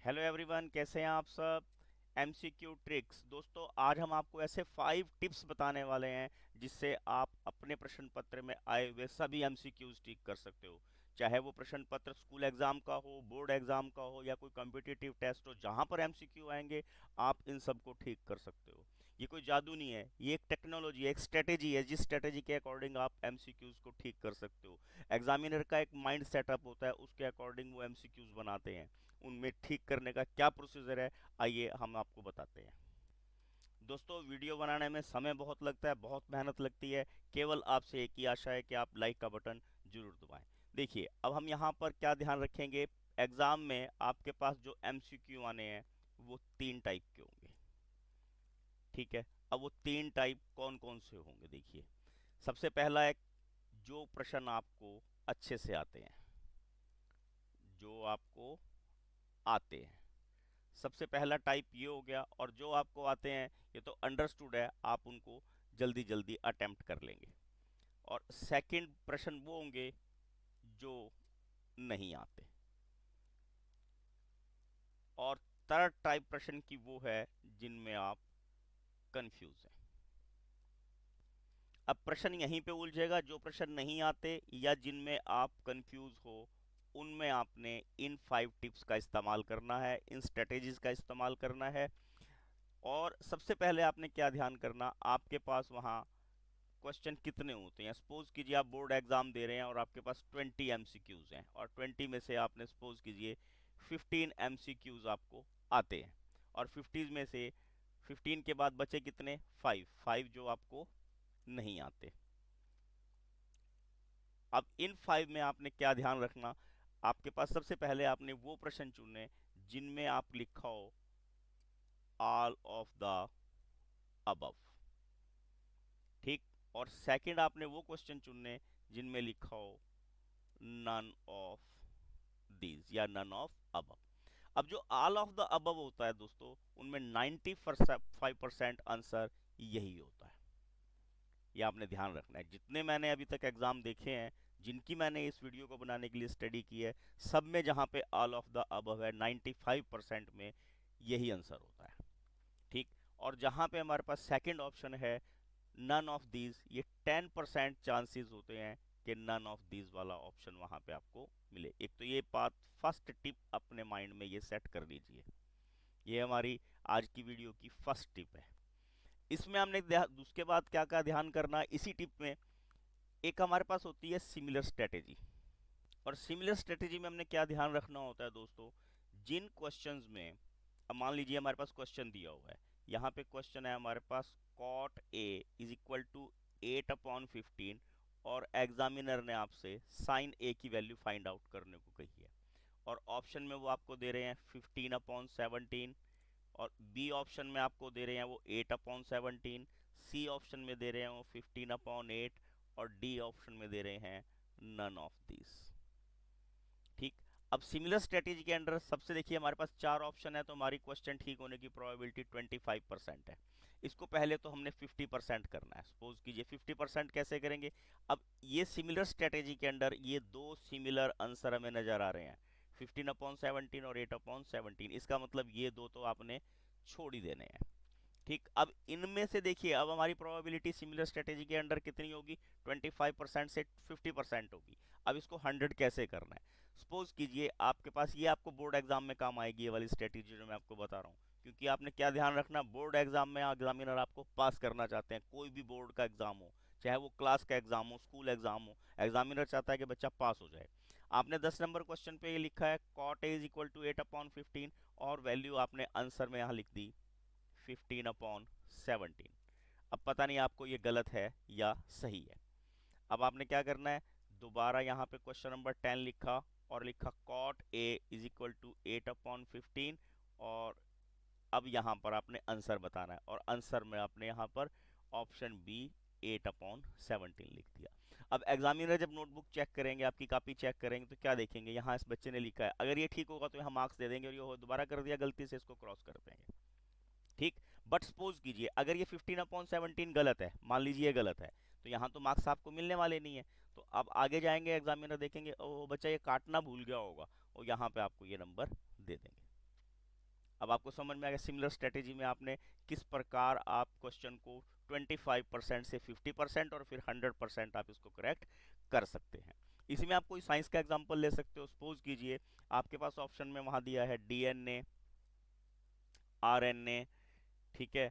Hello everyone, कैसे हैं आप सब। एमसीक्यू ट्रिक्स दोस्तों, आज हम आपको ऐसे 5 टिप्स बताने वाले हैं जिससे आप अपने प्रश्न पत्र में आए हुए सभी एमसीक्यूज ठीक कर सकते हो। चाहे वो प्रश्न पत्र स्कूल एग्जाम का हो, बोर्ड एग्जाम का हो या कोई कॉम्पिटिटिव टेस्ट हो, जहां पर एमसीक्यू आएंगे आप इन सबको ठीक कर सकते हो। ये कोई जादू नहीं है, ये एक टेक्नोलॉजी है, एक स्ट्रेटेजी है, जिस स्ट्रेटेजी के अकॉर्डिंग आप एमसीक्यूज को ठीक कर सकते हो। एग्जामिनर का एक माइंड सेटअप होता है, उसके अकॉर्डिंग वो एमसीक्यूज बनाते हैं। उनमें ठीक करने का क्या प्रोसीजर है, आइए हम आपको बताते हैं। दोस्तों, वीडियो बनाने में समय बहुत लगता है, बहुत मेहनत लगती है। केवल आपसे एक ही आशा है कि आप लाइक का बटन जरूर दबाएं। देखिए, अब हम यहाँ पर क्या ध्यान रखेंगे। एग्जाम में आपके पास जो एमसीक्यू आने हैं वो 3 टाइप के होंगे। ठीक है। अब वो 3 टाइप कौन कौन से होंगे, देखिए। सबसे पहला है जो प्रश्न आपको अच्छे से आते हैं, जो आपको आते हैं। सबसे पहला टाइप ये हो गया, और जो आपको आते हैं ये तो अंडरस्टूड है, आप उनको जल्दी जल्दी अटेम्प्ट कर लेंगे। और सेकंड प्रश्न वो होंगे जो नहीं आते। और थर्ड टाइप प्रश्न की वो है जिनमें आप कंफ्यूज हैं। अब प्रश्न यहीं पे उलझेगा, जो प्रश्न नहीं आते या जिनमें आप कंफ्यूज हो उनमें आपने इन 5 टिप्स का इस्तेमाल करना है, इन स्ट्रेटेजीज का इस्तेमाल करना है। और सबसे पहले आपने क्या ध्यान करना, आपके पास वहां क्वेश्चन कितने होते हैं। सपोज कीजिए आप बोर्ड एग्जाम दे रहे हैं और आपके पास 20 एमसीक्यूज हैं, और 20 में से आपने सपोज कीजिए 15 एमसीक्यूज आपको आते हैं, और 50 में से 15 के बाद बचे कितने, 5 जो आपको नहीं आते। अब इन 5 में आपने क्या ध्यान रखना, आपके पास सबसे पहले आपने वो प्रश्न चुने जिनमें आप लिखा हो ऑल ऑफ द अबव। ठीक। और सेकंड आपने वो क्वेश्चन चुनने जिनमें लिखा हो नन ऑफ दीज या नन ऑफ अबव। अब जो ऑल ऑफ द अबव होता है दोस्तों, उनमें 95% आंसर यही होता है। ये आपने ध्यान रखना है। जितने मैंने अभी तक एग्जाम देखे हैं, जिनकी मैंने इस वीडियो को बनाने के लिए स्टडी की है, सब में जहां पे ऑल ऑफ द अबव है 95% में यही आंसर होता है। ठीक। और जहां पे हमारे पास सेकंड ऑप्शन है नन ऑफ दीज, ये 10% चांसेस होते हैं कि नन ऑफ दीज वाला ऑप्शन वहां पे आपको मिले। एक तो ये बात, फर्स्ट टिप अपने माइंड में ये सेट कर लीजिए। ये हमारी आज की वीडियो की फर्स्ट टिप है। इसमें हमने उसके बाद क्या क्या ध्यान करना, इसी टिप में एक हमारे पास होती है सिमिलर स्ट्रेटेजी। और सिमिलर स्ट्रेटेजी में हमने क्या ध्यान रखना होता है दोस्तों, जिन क्वेश्चंस में, अब मान लीजिए हमारे पास क्वेश्चन दिया हुआ है, यहाँ पे क्वेश्चन है हमारे पास cot A is equal to 8/15, और एग्जामिनर ने आपसे साइन ए की वैल्यू फाइंड आउट करने को कही है। और ऑप्शन में वो आपको दे रहे हैं 15/17, और बी ऑप्शन में आपको दे रहे हैं वो 8/17, सी ऑप्शन में दे रहे हैं वो 15/8, और डी ऑप्शन में दे रहे हैं नन ऑफ दिस। ठीक। अब सिमिलर स्ट्रेटेजी के अंडर सबसे देखिए हमारे पास 4 ऑप्शन है, तो हमारी क्वेश्चन ठीक होने की प्रोबेबिलिटी 25% है। इसको पहले तो हमने 50% करना है। सपोज कीजिए 50% कैसे करेंगे। अब ये सिमिलर स्ट्रेटेजी के अंडर ये दो सिमिलर आंसर हमें नजर आ रहे हैं, 15/17 और 8/17। इसका मतलब ये दो तो आपने छोड़ ही देने हैं। ठीक। अब इनमें से देखिए, अब हमारी प्रोबेबिलिटी सिमिलर स्ट्रेटेजी के अंडर कितनी होगी, 25% से 50% होगी। अब इसको 100 कैसे करना है। सपोज कीजिए आपके पास, ये आपको बोर्ड एग्जाम में काम आएगी ये वाली स्ट्रेटेजी जो मैं आपको बता रहा हूँ, क्योंकि आपने क्या ध्यान रखना, बोर्ड एग्जाम में एग्जामिनर आपको पास करना चाहते हैं। कोई भी बोर्ड का एग्जाम हो, चाहे वो क्लास का एग्जाम हो, स्कूल एग्जाम हो, एग्जामिनर चाहता है कि बच्चा पास हो जाए। आपने 10 नंबर क्वेश्चन पे ये लिखा है cot A is equal to 8/15, और वैल्यू आपने आंसर में यहाँ लिख दी 15/17। अब पता नहीं आपको ये गलत है या सही है। अब आपने क्या करना है, दोबारा यहाँ पे क्वेश्चन नंबर 10 लिखा, और लिखा cot A is equal to 8/15, और अब यहाँ पर आपने आंसर बताना है, और आंसर में आपने यहाँ पर ऑप्शन बी 8/17 लिख दिया। अब एग्जामिनर जब नोटबुक चेक करेंगे, आपकी कॉपी चेक करेंगे, तो क्या देखेंगे, यहाँ इस बच्चे ने लिखा है, अगर ये ठीक होगा तो यहाँ मार्क्स दे देंगे, और ये दोबारा कर दिया गलती से, इसको क्रॉस कर देंगे। ठीक। बट सपोज कीजिए अगर ये 15/17 गलत है, मान लीजिए ये गलत है, तो यहाँ तो मार्क्स आपको मिलने वाले नहीं है। तो अब आगे जाएंगे, एग्जामिनर देखेंगे ओ बच्चा ये काटना भूल गया होगा, और यहाँ पे आपको ये नंबर दे देंगे। अब आपको समझ में आ गया सिमिलर स्ट्रेटेजी में आपने किस प्रकार आप क्वेश्चन को 25% से 50% और फिर 100% आप इसको करेक्ट कर सकते हैं। इसी में आप कोई साइंस का एग्जांपल ले सकते हो। सपोज कीजिए आपके पास ऑप्शन में वहां दिया है डीएनए, आरएनए, ठीक है,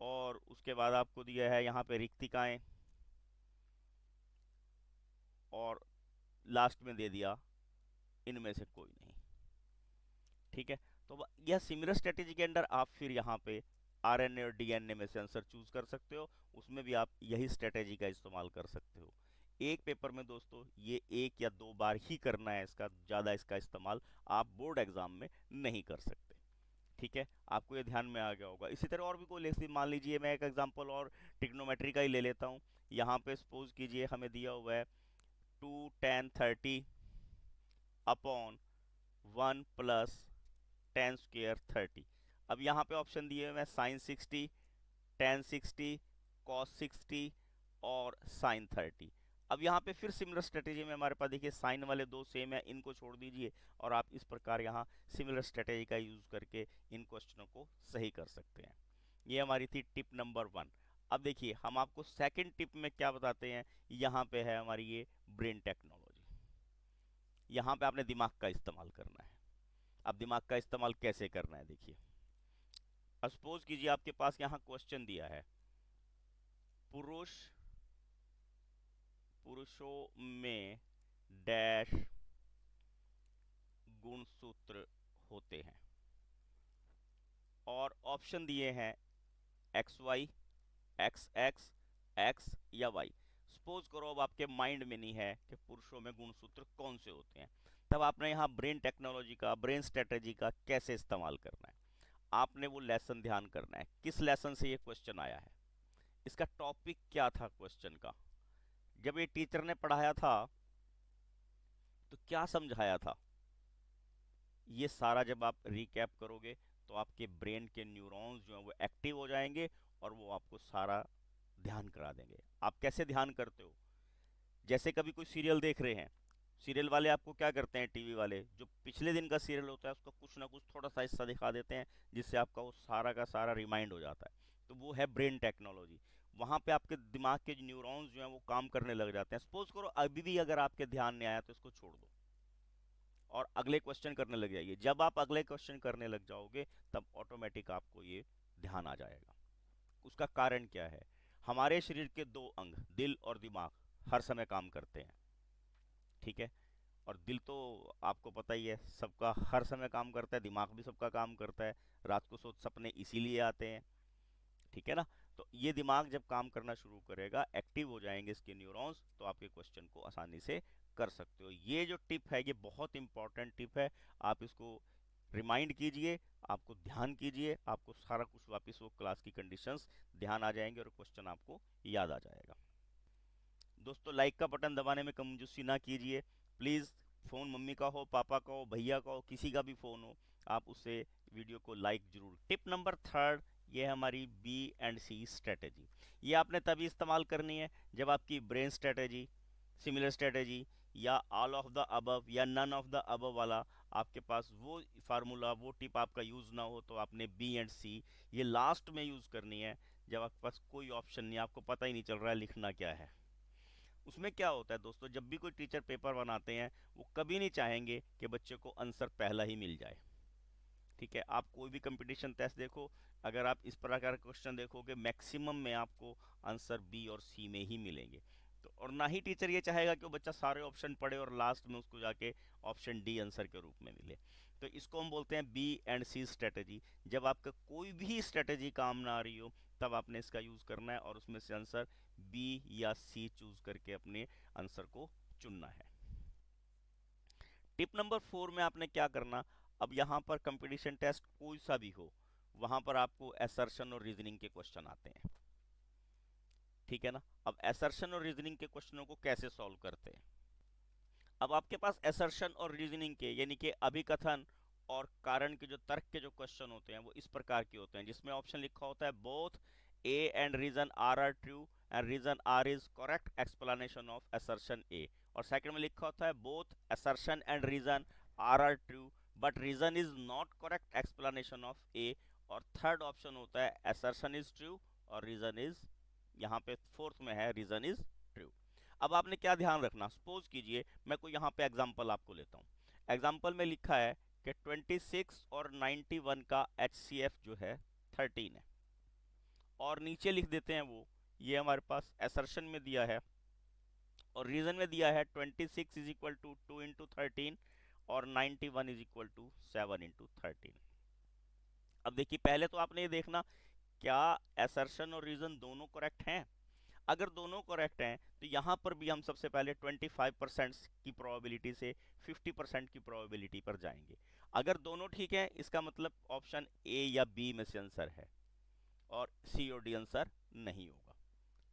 और उसके बाद आपको दिया है यहाँ पे रिक्तिकाएं, और लास्ट में दे दिया इनमें से कोई नहीं, ठीक है। तो यह सिमिलर स्ट्रेटेजी के अंदर आप फिर यहाँ पे आरएनए और डीएनए में से आंसर चूज कर सकते हो, उसमें भी आप यही स्ट्रेटेजी का इस्तेमाल कर सकते हो। एक पेपर में दोस्तों ये 1 या 2 बार ही करना है, इसका ज़्यादा इसका इस्तेमाल आप बोर्ड एग्जाम में नहीं कर सकते, ठीक है। आपको ये ध्यान में आ गया होगा। इसी तरह और भी कोई लेसन, मान लीजिए मैं एक एग्जांपल और ट्रिग्नोमेट्री का ही ले लेता हूँ। यहाँ पे सपोज कीजिए हमें दिया हुआ है 2 tan 30 अपॉन 1 + tan² 30। अब यहाँ पे ऑप्शन दिए हुए हैं sin 60, tan 60, cos 60 और sin 30। अब यहाँ पे फिर सिमिलर स्ट्रेटेजी में हमारे पास देखिए साइन वाले दो सेम है, इनको छोड़ दीजिए और आप इस प्रकार यहाँ सिमिलर स्ट्रेटेजी का यूज करके इन क्वेश्चनों को सही कर सकते हैं। ये हमारी थी टिप नंबर 1। अब देखिए हम आपको सेकंड टिप में क्या बताते हैं। यहाँ पे है हमारी ये ब्रेन टेक्नोलॉजी। यहाँ पे आपने दिमाग का इस्तेमाल करना है। अब दिमाग का इस्तेमाल कैसे करना है देखिए। सपोज कीजिए आपके पास यहाँ क्वेश्चन दिया है पुरुषों में डैश गुणसूत्र होते हैं, और ऑप्शन दिए हैं XY, XX, X या Y। सपोज करो अब आपके माइंड में नहीं है कि पुरुषों में गुणसूत्र कौन से होते हैं, तब आपने यहाँ ब्रेन टेक्नोलॉजी का, ब्रेन स्ट्रेटेजी का कैसे इस्तेमाल करना है। आपने वो लेसन ध्यान करना है, किस लेसन से ये क्वेश्चन आया है, इसका टॉपिक क्या था क्वेश्चन का, जब ये टीचर ने पढ़ाया था तो क्या समझाया था। ये सारा जब आप रिकैप करोगे तो आपके ब्रेन के न्यूरॉन्स जो हैं वो एक्टिव हो जाएंगे और वो आपको सारा ध्यान करा देंगे। आप कैसे ध्यान करते हो, जैसे कभी कोई सीरियल देख रहे हैं, सीरियल वाले आपको क्या करते हैं, टीवी वाले जो पिछले दिन का सीरियल होता है उसका कुछ ना कुछ थोड़ा सा हिस्सा दिखा देते हैं जिससे आपका वो सारा का सारा रिमाइंड हो जाता है। तो वो है ब्रेन टेक्नोलॉजी। वहाँ पे आपके दिमाग के न्यूरॉन्स जो हैं वो काम करने लग जाते हैं। सपोज करो अभी भी अगर आपके ध्यान नहीं आया तो इसको छोड़ दो और अगले क्वेश्चन करने लग जाइए। जब आप अगले क्वेश्चन करने लग जाओगे तब ऑटोमेटिक आपको ये ध्यान आ जाएगा। उसका कारण क्या है, हमारे शरीर के दो अंग दिल और दिमाग हर समय काम करते हैं, ठीक है। और दिल तो आपको पता ही है सबका हर समय काम करता है, दिमाग भी सबका काम करता है। रात को सोच सपने इसीलिए आते हैं, ठीक है ना। तो ये दिमाग जब काम करना शुरू करेगा, एक्टिव हो जाएंगे इसके न्यूरॉन्स, तो आपके क्वेश्चन को आसानी से कर सकते हो। ये जो टिप है ये बहुत इंपॉर्टेंट टिप है। आप इसको रिमाइंड कीजिए, आपको ध्यान कीजिए, आपको सारा कुछ वापस वो क्लास की कंडीशंस ध्यान आ जाएंगे और क्वेश्चन आपको याद आ जाएगा। दोस्तों लाइक का बटन दबाने में कंजूसी ना कीजिए प्लीज़। फ़ोन मम्मी का हो, पापा का हो, भैया का हो, किसी का भी फ़ोन हो, आप उससे वीडियो को लाइक जरूर। टिप नंबर 3, ये है हमारी B&C स्ट्रेटेजी। ये आपने तभी इस्तेमाल करनी है जब आपकी ब्रेन स्ट्रेटेजी, सिमिलर स्ट्रेटेजी या ऑल ऑफ द अबव या नन ऑफ द अबव वाला आपके पास वो फार्मूला, वो टिप आपका यूज़ ना हो, तो आपने B&C ये लास्ट में यूज़ करनी है जब आपके पास कोई ऑप्शन नहीं, आपको पता ही नहीं चल रहा है लिखना क्या है। उसमें क्या होता है दोस्तों, जब भी कोई टीचर पेपर बनाते हैं वो कभी नहीं चाहेंगे कि बच्चे को आंसर पहला ही मिल जाए, ठीक है। आप कोई भी कंपटीशन टेस्ट देखो, अगर आप इस प्रकार का क्वेश्चन देखोगे मैक्सिमम में आपको आंसर बी और सी में ही मिलेंगे। तो और ना ही टीचर ये चाहेगा कि वो बच्चा सारे ऑप्शन पढ़े और लास्ट में उसको जाके ऑप्शन डी आंसर के रूप में मिले। तो इसको हम बोलते हैं B&C स्ट्रेटेजी। जब आपका कोई भी स्ट्रेटेजी काम ना आ रही हो तब आपने इसका यूज करना है और उसमें से आंसर बी या सी चूज करके अपने आंसर को चुनना है। टिप नंबर 4 में आपने क्या करना, अब यहाँ पर कंपटीशन टेस्ट कोई सा भी हो, वहां पर आपको असर्शन और रीजनिंग के क्वेश्चन आते हैं, ठीक है ना। अब असर्शन और रीजनिंग के क्वेश्चनों को कैसे सॉल्व करते हैं। अब आपके पास असर्शन और रीजनिंग के यानी कि अभिकथन और कारण के जो तर्क के जो क्वेश्चन होते हैं वो इस प्रकार के होते हैं, जिसमें ऑप्शन लिखा होता है both A and reason R are true and reason R is correct explanation of assertion A, और सेकंड में लिखा होता है both assertion and reason R are true but reason is not correct explanation of A. और third option होता है assertion is true और reason is, यहाँ पे फोर्थ में है रीजन इज ट्रू। अब आपने क्या ध्यान रखना, सपोज कीजिए मैं कोई यहाँ पे एग्जांपल आपको लेता हूँ। एग्जांपल में लिखा है कि 26 और 91 का HCF जो है 13 है, और नीचे लिख देते हैं वो, ये हमारे पास असर्शन में दिया है और रीजन में दिया है 26 इज इक्वल टू 2 इंटू 13 और 91 इज इक्वल टू 7 इंटू 13। अब देखिए पहले तो आपने ये देखना क्या असर्शन और रीजन दोनों करेक्ट हैं। अगर दोनों करेक्ट हैं तो यहाँ पर भी हम सबसे पहले 25% की प्रोबेबिलिटी से 50% की प्रोबेबिलिटी पर जाएंगे। अगर दोनों ठीक है इसका मतलब ऑप्शन ए या बी में से आंसर है और सी और डी आंसर नहीं होगा।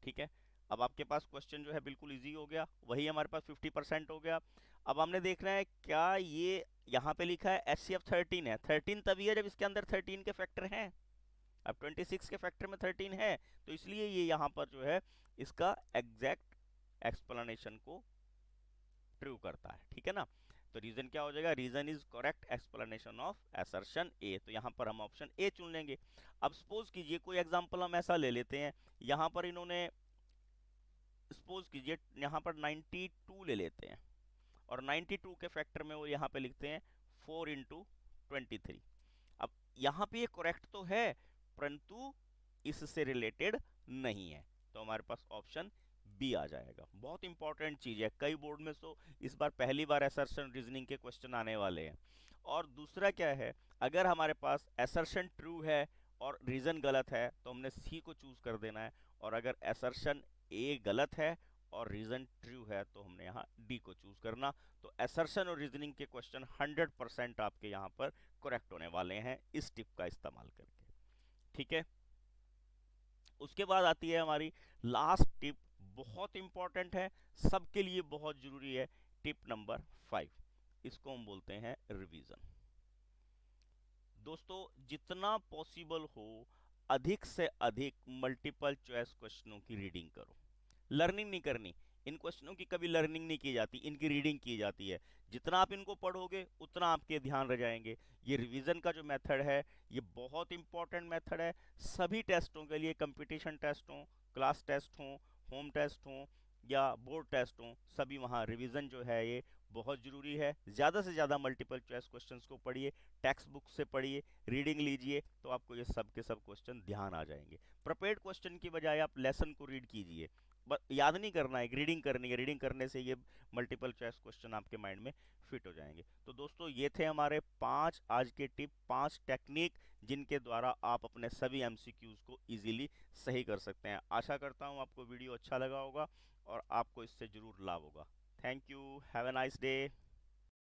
ठीक है, अब आपके पास क्वेश्चन जो है बिल्कुल इजी हो गया, वही हमारे पास 50% हो गया। अब हमने देखना है क्या ये यहाँ पे लिखा है HCF 13 है, 13 तभी है जब इसके अंदर 13 के फैक्टर हैं। अब 26 के फैक्टर में 13 है तो इसलिए ये यहाँ पर जो है इसका एग्जैक्ट एक्सप्लेनेशन को ट्रू करता है। ठीक है ना, तो रीजन क्या हो जाएगा, reason is correct explanation of assertion A, तो यहाँ पर हम ऑप्शन ए चुन लेंगे। अब सपोज कीजिए कोई एग्जांपल हम ऐसा ले लेते हैं, यहाँ पर इन्होंने सपोज कीजिए यहाँ पर 92 ले लेते हैं और 92 के फैक्टर में वो यहाँ पे लिखते हैं 4 इंटू 23। अब यहाँ पे ये करेक्ट तो है परंतु इससे रिलेटेड नहीं है, तो हमारे पास ऑप्शन बी आ जाएगा। बहुत इंपॉर्टेंट चीज है, कई बोर्ड में तो इस बार पहली बार असर्शन रीजनिंग के क्वेश्चन आने वाले हैं। और दूसरा क्या है, अगर हमारे पास असर्शन ट्रू है और रीजन गलत है तो हमने सी को चूज कर देना है, और अगर असर्शन ए गलत है और रीजन ट्रू है तो हमने यहाँ डी को चूज करना। तो असर्शन और रीजनिंग के क्वेश्चन 100% आपके यहाँ पर करेक्ट होने वाले हैं इस टिप का इस्तेमाल करके। ठीक है, उसके बाद आती है हमारी लास्ट टिप, बहुत इंपॉर्टेंट है, सबके लिए बहुत जरूरी है, टिप नंबर 5। इसको हम बोलते हैं रिवीजन। दोस्तों जितना पॉसिबल हो अधिक से अधिक मल्टीपल चॉइस क्वेश्चनों की रीडिंग करो। लर्निंग नहीं करनी, इन क्वेश्चनों की कभी लर्निंग नहीं की जाती, इनकी रीडिंग की जाती है। जितना आप इनको पढ़ोगे उतना आपके ध्यान रह जाएंगे। ये रिवीजन का जो मेथड है ये बहुत इंपॉर्टेंट मेथड है सभी टेस्टों के लिए, कंपटीशन टेस्ट हो, क्लास टेस्ट हो, होम टेस्ट हो या बोर्ड टेस्ट हो, सभी वहाँ रिवीजन जो है ये बहुत ज़रूरी है। ज़्यादा से ज़्यादा मल्टीपल चॉइस क्वेश्चंस को पढ़िए, टेक्स्ट बुक से पढ़िए, रीडिंग लीजिए, तो आपको ये सब के सब क्वेश्चन ध्यान आ जाएंगे। प्रिपेयर्ड क्वेश्चन की बजाय आप लेसन को रीड कीजिए, याद नहीं करना है, रीडिंग करनी है, रीडिंग करने से ये मल्टीपल चॉइस क्वेश्चन आपके माइंड में फिट हो जाएंगे। तो दोस्तों ये थे हमारे 5 आज के टिप, 5 टेक्निक जिनके द्वारा आप अपने सभी एमसीक्यूज को इजीली सही कर सकते हैं। आशा करता हूँ आपको वीडियो अच्छा लगा होगा और आपको इससे जरूर लाभ होगा। Thank you, have a nice day.